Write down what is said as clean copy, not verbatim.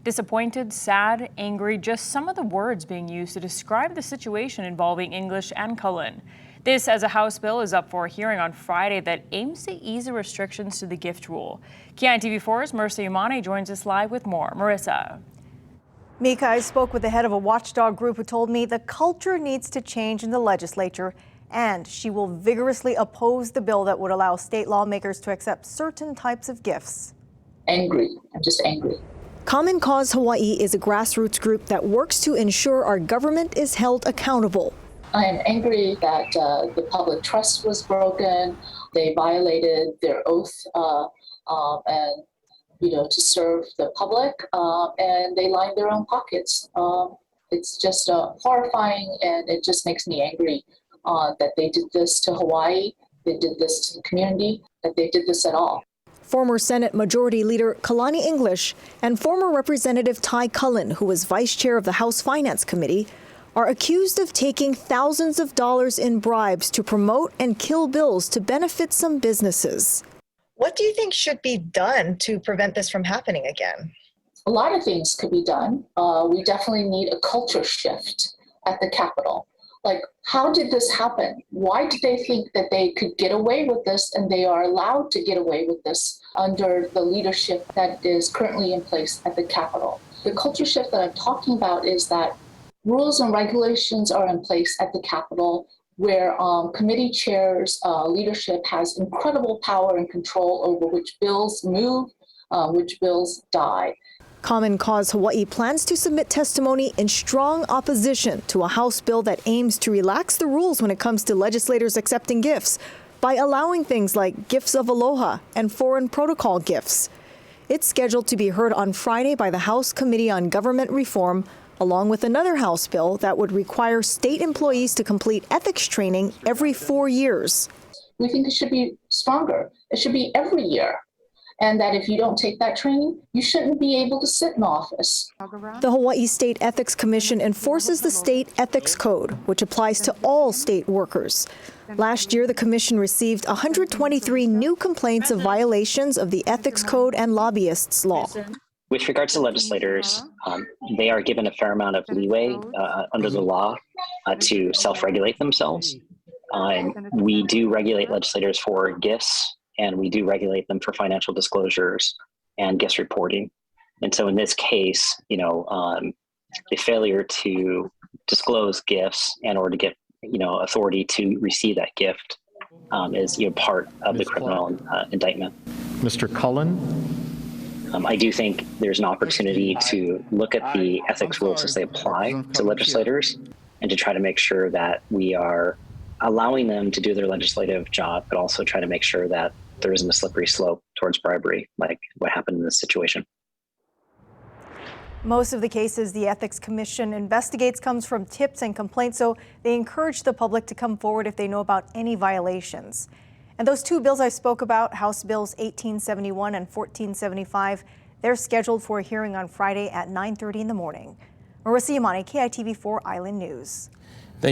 Disappointed, sad, angry, just some of the words being used to describe the situation involving English and Cullen. This as a House bill is up for a hearing on Friday that aims to ease the restrictions to the gift rule. KITV4's Marissa Yamane joins us live with more. Marissa. Mika, I spoke with the head of a watchdog group who told me the culture needs to change in the legislature, and she will vigorously oppose the bill that would allow state lawmakers to accept certain types of gifts. Angry. I'm just angry. Common Cause Hawaii is a grassroots group that works to ensure our government is held accountable. I am angry that the public trust was broken. They violated their oath and to serve the public, and they lined their own pockets. It's just horrifying, and it just makes me angry that they did this to Hawaii, they did this to the community, that they did this at all. Former Senate Majority Leader Kalani English and former Representative Ty Cullen, who was vice chair of the House Finance Committee, are accused of taking thousands of dollars in bribes to promote and kill bills to benefit some businesses. What do you think should be done to prevent this from happening again? A lot of things could be done. We definitely need a culture shift at the Capitol. Like, how did this happen? Why did they think that they could get away with this, and they are allowed to get away with this under the leadership that is currently in place at the Capitol? The culture shift that I'm talking about is that rules and regulations are in place at the Capitol where committee chairs leadership has incredible power and control over which bills move, which bills die. Common Cause Hawaii plans to submit testimony in strong opposition to a House bill that aims to relax the rules when it comes to legislators accepting gifts by allowing things like gifts of aloha and foreign protocol gifts. It's scheduled to be heard on Friday by the House Committee on Government Reform, along with another House bill that would require state employees to complete ethics training every 4 years. We think it should be stronger. It should be every year. And that if you don't take that training, you shouldn't be able to sit in office. The Hawaii State Ethics Commission enforces the state ethics code, which applies to all state workers. Last year, the commission received 123 new complaints of violations of the ethics code and lobbyists law. With regards to legislators, they are given a fair amount of leeway under the law to self-regulate themselves. We do regulate legislators for gifts, and we do regulate them for financial disclosures and gifts reporting. And so in this case, the failure to disclose gifts and or to get, authority to receive that gift is, part of the criminal indictment. Mr. Cullen? I do think there's an opportunity to look at the ethics rules as they apply to legislators and to try to make sure that we are allowing them to do their legislative job, but also try to make sure that there isn't a slippery slope towards bribery, like what happened in this situation. Most of the cases the Ethics Commission investigates comes from tips and complaints, so they encourage the public to come forward if they know about any violations. And those two bills I spoke about, House Bills 1871 and 1475, they're scheduled for a hearing on Friday at 9:30 in the morning. Marissa Yamane, KITV4 Island News.